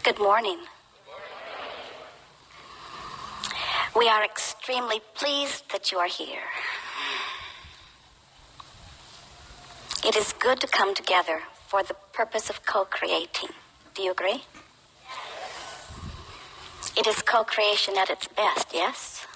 Good morning. We are extremely pleased that you are here. It is good to come together for the purpose of co-creating. Do you agree? It is co-creation at its best, yes?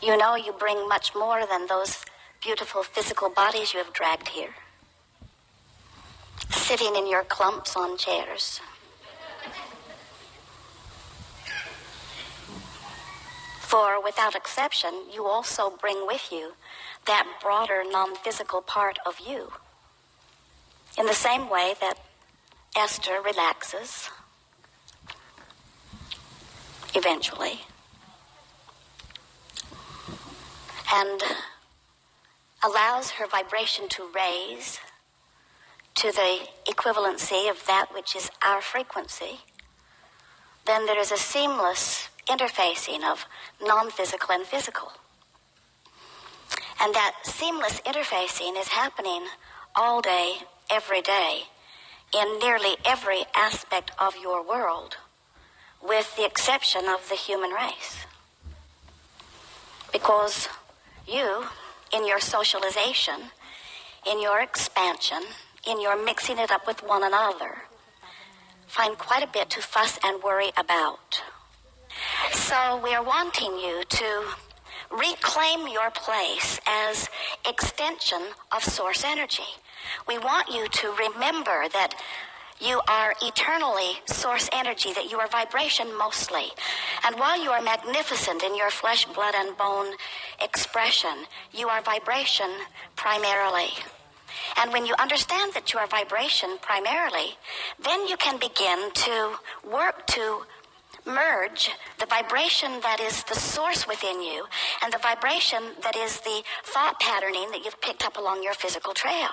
You know you bring much more than those beautiful physical bodies you have dragged here, sitting in your clumps on chairs. For without exception, you also bring with you that broader non-physical part of you. In the same way that Esther relaxes, eventually, and allows her vibration to raise to the equivalency of that which is our frequency, then there is a seamless interfacing of non-physical and physical. And that seamless interfacing is happening all day, every day, in nearly every aspect of your world, with the exception of the human race. Because you, in your socialization, in your expansion, in your mixing it up with one another, find quite a bit to fuss and worry about. So we are wanting you to reclaim your place as extension of source energy. We want you to remember that you are eternally source energy, that you are vibration mostly. And while you are magnificent in your flesh, blood, and bone expression, you are vibration primarily. And when you understand that you are vibration primarily, then you can begin to work to merge the vibration that is the source within you and the vibration that is the thought patterning that you've picked up along your physical trail.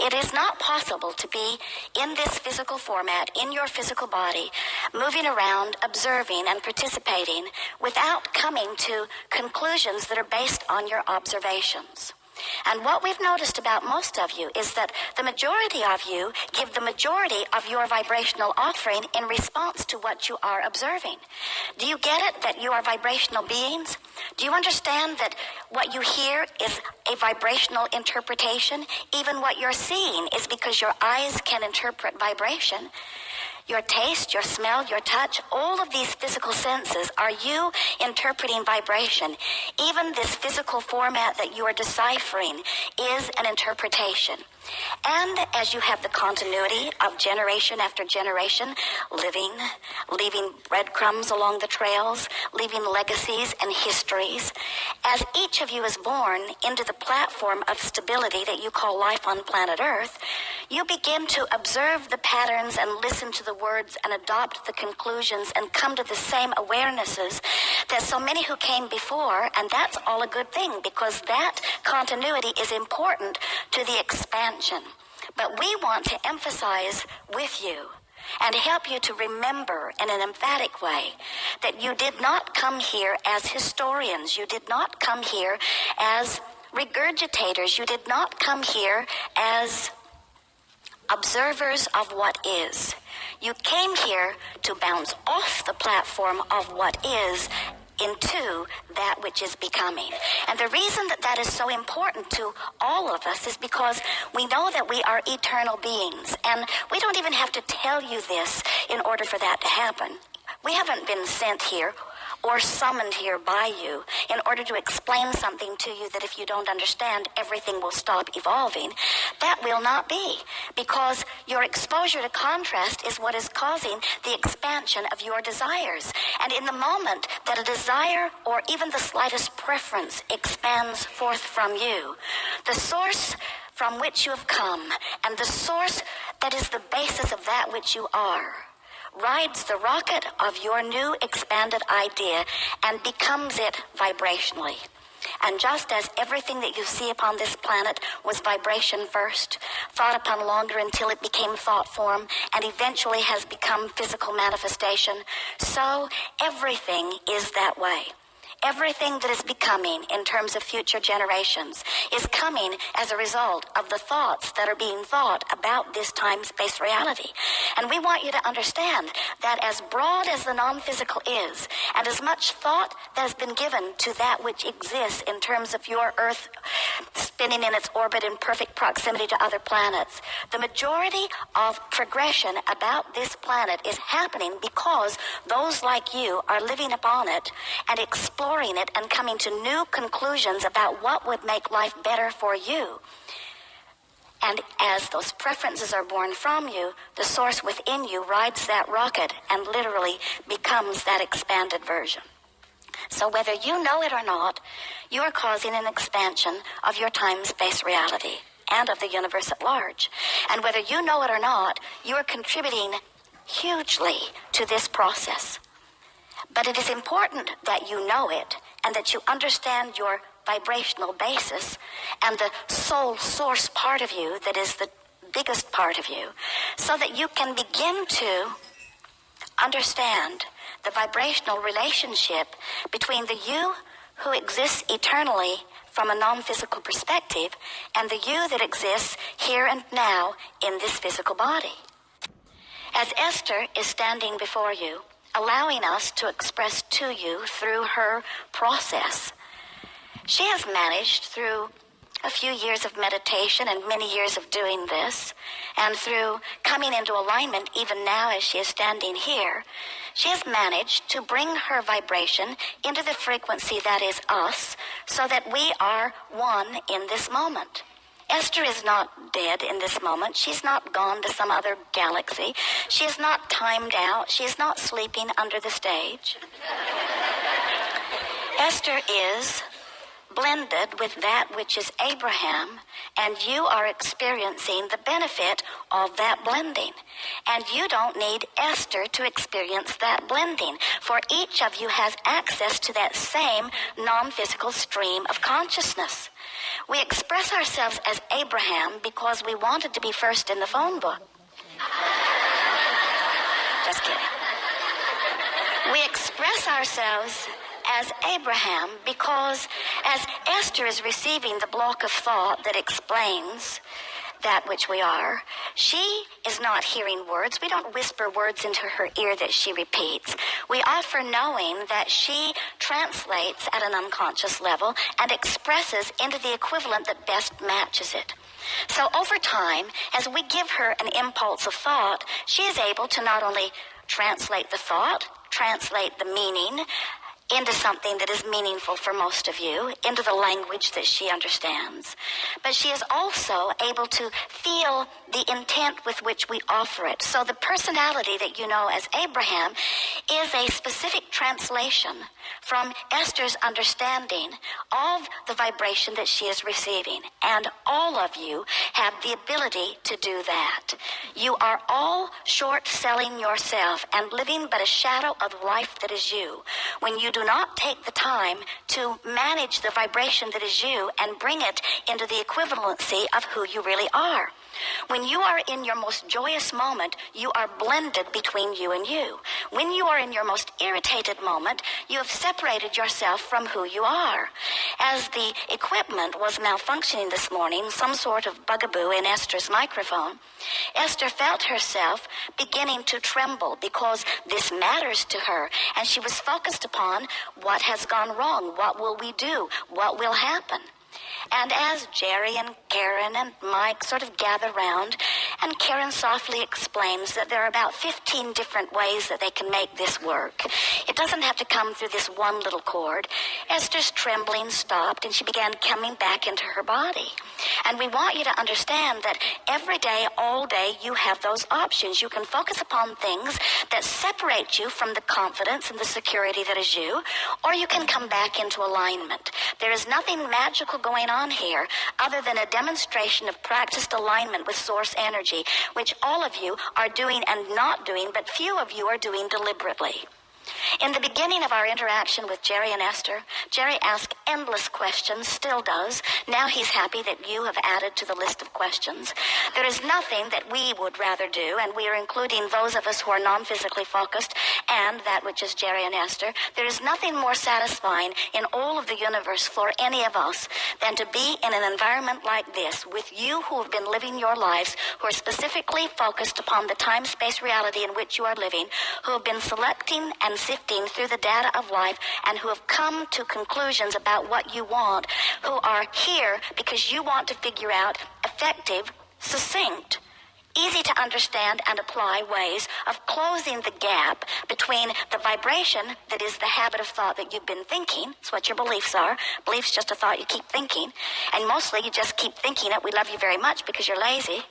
It is not possible to be in this physical format, in your physical body, moving around, observing and participating without coming to conclusions that are based on your observations. And what we've noticed about most of you is that the majority of you give the majority of your vibrational offering in response to what you are observing. Do you get it that you are vibrational beings? Do you understand that what you hear is a vibrational interpretation? Even what you're seeing is because your eyes can interpret vibration. Your taste, your smell, your touch, all of these physical senses are you interpreting vibration. Even this physical format that you are deciphering is an interpretation. And as you have the continuity of generation after generation, leaving breadcrumbs along the trails, leaving legacies and histories, as each of you is born into the platform of stability that you call life on planet Earth, you begin to observe the patterns and listen to the words and adopt the conclusions and come to the same awarenesses that so many who came before, and that's all a good thing because that continuity is important to the expansion. But we want to emphasize with you and help you to remember in an emphatic way that you did not come here as historians. You did not come here as regurgitators. You did not come here as observers of what is. You came here to bounce off the platform of what is into that which is becoming. And the reason that that is so important to all of us is because we know that we are eternal beings, and we don't even have to tell you this in order for that to happen. We haven't been sent here or summoned here by you in order to explain something to you that if you don't understand, everything will stop evolving. That will not be, because your exposure to contrast is what is causing the expansion of your desires. And in the moment that a desire or even the slightest preference expands forth from you, the source from which you have come and the source that is the basis of that which you are rides the rocket of your new expanded idea and becomes it vibrationally. And just as everything that you see upon this planet was vibration first, thought upon longer until it became thought form, and eventually has become physical manifestation, so everything is that way. Everything that is becoming in terms of future generations is coming as a result of the thoughts that are being thought about this time-space reality. And we want you to understand that as broad as the non-physical is, and as much thought that has been given to that which exists in terms of your Earth spinning in its orbit in perfect proximity to other planets, the majority of progression about this planet is happening because those like you are living upon it and exploring it and coming to new conclusions about what would make life better for you. And as those preferences are born from you, the source within you rides that rocket and literally becomes that expanded version. So whether you know it or not, you are causing an expansion of your time-space reality and of the universe at large. And whether you know it or not, you are contributing hugely to this process. But it is important that you know it and that you understand your vibrational basis and the soul source part of you that is the biggest part of you, so that you can begin to understand the vibrational relationship between the you who exists eternally from a non-physical perspective and the you that exists here and now in this physical body. As Esther is standing before you, allowing us to express to you through her process, she has managed through a few years of meditation and many years of doing this, and through coming into alignment even now as she is standing here, she has managed to bring her vibration into the frequency that is us, so that we are one in this moment. Esther is not dead in this moment. She's not gone to some other galaxy. She is not timed out. She is not sleeping under the stage. Esther is blended with that which is Abraham, and you are experiencing the benefit of that blending. And you don't need Esther to experience that blending, for each of you has access to that same non-physical stream of consciousness. We express ourselves as Abraham because we wanted to be first in the phone book. Just kidding. We express ourselves as Abraham because as Esther is receiving the block of thought that explains that which we are, she is not hearing words. We don't whisper words into her ear that she repeats. We offer knowing that she translates at an unconscious level and expresses into the equivalent that best matches it. So over time, as we give her an impulse of thought, she is able to not only translate the thought, translate the meaning into something that is meaningful for most of you, into the language that she understands. But she is also able to feel the intent with which we offer it. So the personality that you know as Abraham is a specific translation from Esther's understanding of the vibration that she is receiving. And all of you have the ability to do that. You are all short-selling yourself and living but a shadow of the life that is you, when you do not take the time to manage the vibration that is you and bring it into the equivalency of who you really are. When you are in your most joyous moment, you are blended between you and you. When you are in your most irritated moment, you have separated yourself from who you are. As the equipment was malfunctioning this morning, some sort of bugaboo in Esther's microphone, Esther felt herself beginning to tremble because this matters to her, and she was focused upon what has gone wrong, what will we do, what will happen. And as Jerry and Karen and Mike sort of gather round, and Karen softly explains that there are about 15 different ways that they can make this work. It doesn't have to come through this one little cord. Esther's trembling stopped, and she began coming back into her body. And we want you to understand that every day, all day, you have those options. You can focus upon things that separate you from the confidence and the security that is you, or you can come back into alignment. There is nothing magical going on here other than a demonstration of practiced alignment with source energy, which all of you are doing and not doing, but few of you are doing deliberately. In the beginning of our interaction with Jerry and Esther, Jerry asked endless questions, still does. Now he's happy that you have added to the list of questions. There is nothing that we would rather do, and we are including those of us who are non-physically focused and that which is Jerry and Esther. There is nothing more satisfying in all of the universe for any of us than to be in an environment like this with you who have been living your lives, who are specifically focused upon the time-space reality in which you are living, who have been selecting and sifting through the data of life, and who have come to conclusions about what you want, who are here because you want to figure out effective, succinct, easy to understand and apply ways of closing the gap between the vibration that is the habit of thought that you've been thinking. It's what your beliefs are. Beliefs just a thought you keep thinking. And mostly you just keep thinking it. We love you very much because you're lazy.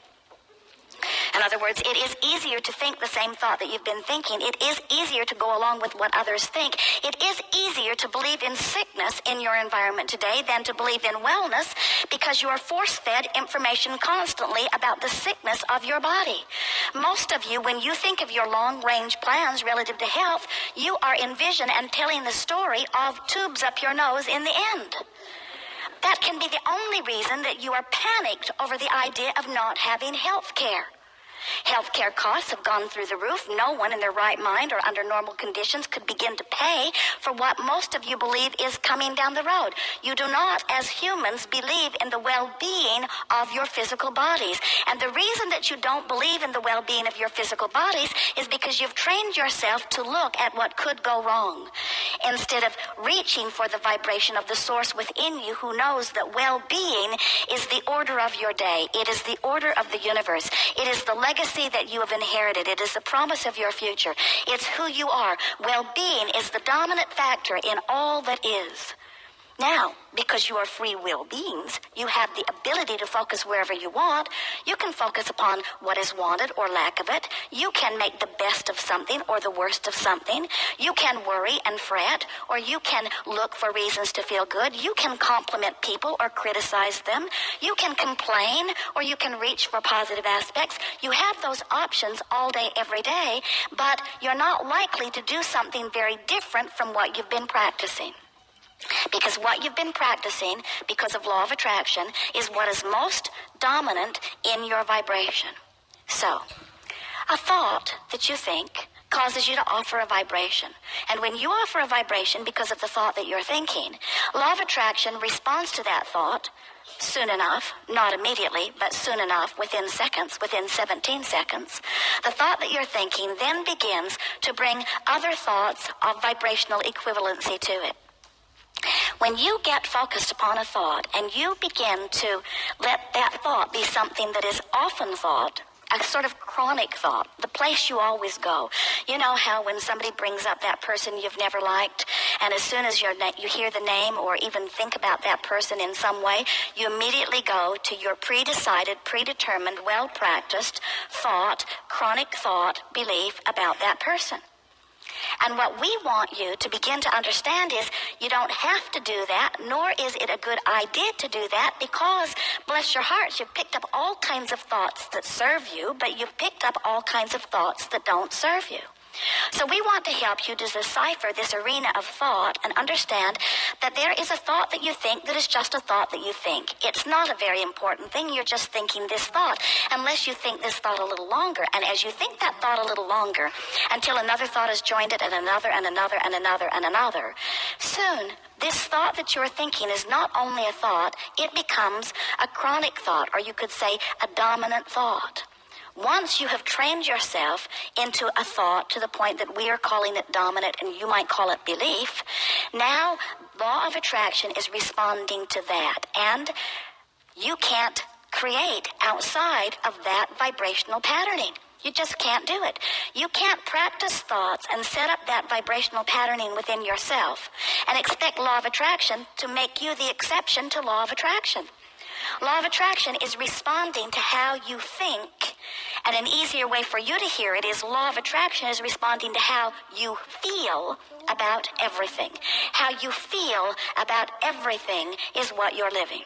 In other words, it is easier to think the same thought that you've been thinking. It is easier to go along with what others think. It is easier to believe in sickness in your environment today than to believe in wellness, because you are force-fed information constantly about the sickness of your body. Most of you, when you think of your long-range plans relative to health, you are envisioning and telling the story of tubes up your nose in the end. That can be the only reason that you are panicked over the idea of not having health care. Health care costs have gone through the roof. No one in their right mind or under normal conditions could begin to pay for what most of you believe is coming down the road. You do not, as humans, believe in the well-being of your physical bodies. And the reason that you don't believe in the well-being of your physical bodies is because you've trained yourself to look at what could go wrong, instead of reaching for the vibration of the source within you who knows that well-being is the order of your day. It is the order of the universe. It is the legacy that you have inherited. It is the promise of your future. It's who you are. Well-being is the dominant factor in all that is. Now, because you are free will beings, you have the ability to focus wherever you want. You can focus upon what is wanted or lack of it. You can make the best of something or the worst of something. You can worry and fret, or you can look for reasons to feel good. You can compliment people or criticize them. You can complain, or you can reach for positive aspects. You have those options all day, every day, but you're not likely to do something very different from what you've been practicing. Because what you've been practicing, because of law of attraction, is what is most dominant in your vibration. So, a thought that you think causes you to offer a vibration. And when you offer a vibration because of the thought that you're thinking, law of attraction responds to that thought soon enough, not immediately, but soon enough, within seconds, within 17 seconds. The thought that you're thinking then begins to bring other thoughts of vibrational equivalency to it. When you get focused upon a thought and you begin to let that thought be something that is often thought, a sort of chronic thought, the place you always go. You know how when somebody brings up that person you've never liked, and as soon as you hear the name or even think about that person in some way, you immediately go to your predecided, predetermined, well-practiced thought, chronic thought, belief about that person. And what we want you to begin to understand is you don't have to do that, nor is it a good idea to do that, because, bless your hearts, you've picked up all kinds of thoughts that serve you, but you've picked up all kinds of thoughts that don't serve you. So we want to help you to decipher this arena of thought and understand that there is a thought that you think that is just a thought that you think. It's not a very important thing. You're just thinking this thought, unless you think this thought a little longer. And as you think that thought a little longer, until another thought has joined it, and another, and another, and another, and another, soon this thought that you're thinking is not only a thought, it becomes a chronic thought, or you could say a dominant thought. Once you have trained yourself into a thought to the point that we are calling it dominant and you might call it belief, now law of attraction is responding to that. And you can't create outside of that vibrational patterning. You just can't do it. You can't practice thoughts and set up that vibrational patterning within yourself and expect law of attraction to make you the exception to law of attraction. Law of attraction is responding to how you think, and an easier way for you to hear it is law of attraction is responding to how you feel about everything. How you feel about everything is what you're living.